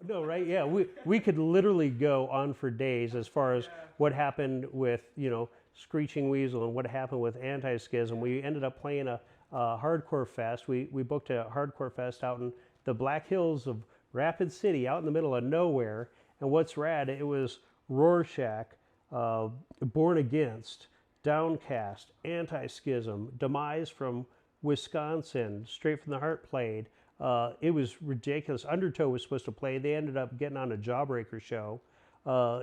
No, right? Yeah, we could literally go on for days as far as what happened with, you know, Screeching Weasel and what happened with Anti-Schism. We ended up playing a hardcore fest. We booked a hardcore fest out in the Black Hills of Rapid City, out in the middle of nowhere. And what's rad, it was Rorschach, Born Against, Downcast, Anti-Schism, Demise from Wisconsin, Straight from the Heart played. It was ridiculous. Undertow was supposed to play. They ended up getting on a Jawbreaker show.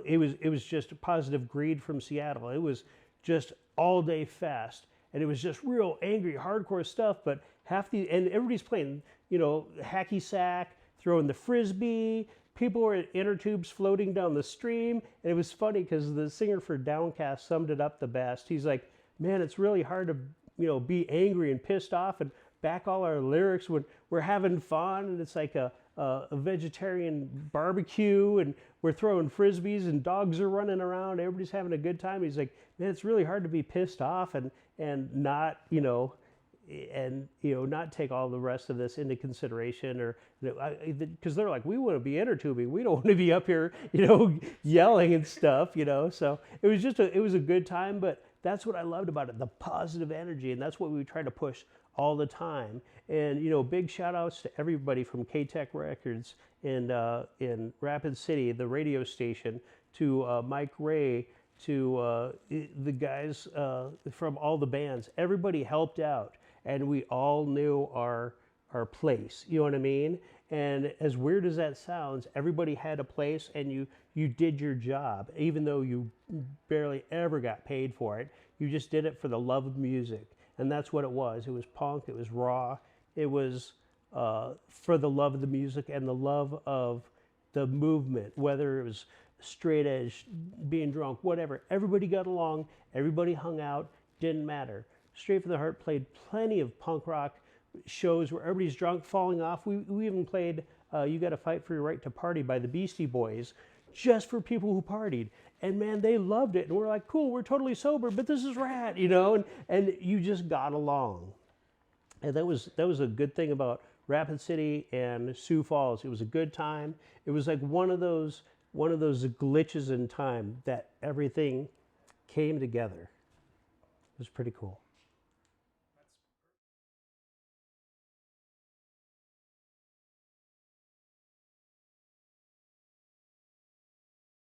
It was just Positive Greed from Seattle. It was just all day fest, and it was just real angry, hardcore stuff. But and everybody's playing, you know, hacky sack, throwing the frisbee. People were in inner tubes floating down the stream, and it was funny because the singer for Downcast summed it up the best. He's like, "Man, it's really hard to, you know, be angry and pissed off and back all our lyrics when we're having fun, and it's like a vegetarian barbecue, and we're throwing frisbees and dogs are running around, everybody's having a good time." He's like, "Man, it's really hard to be pissed off and not, you know, and, you know, not take all the rest of this into consideration," or because they're like, "We want to be inner tubing, we don't want to be up here, you know, yelling and stuff," you know. So it was just it was a good time. But that's what I loved about it, the positive energy, and that's what we try to push all the time. And, you know, big shout outs to everybody from K-Tech Records in Rapid City, the radio station, to Mike Ray, to the guys from all the bands. Everybody helped out, and we all knew our place, you know what I mean? And as weird as that sounds, everybody had a place, and you did your job, even though you barely ever got paid for it. You just did it for the love of music. And that's what it was. It was punk, it was raw, it was for the love of the music and the love of the movement, whether it was straight edge, being drunk, whatever. Everybody got along, everybody hung out, didn't matter. Straight from the Heart played plenty of punk rock shows where everybody's drunk, falling off. We even played You Gotta Fight for Your Right to Party by the Beastie Boys, just for people who partied. And man, they loved it. And we're like, cool, we're totally sober, but this is rad, you know? And you just got along. And that was a good thing about Rapid City and Sioux Falls. It was a good time. It was like one of those glitches in time that everything came together. It was pretty cool.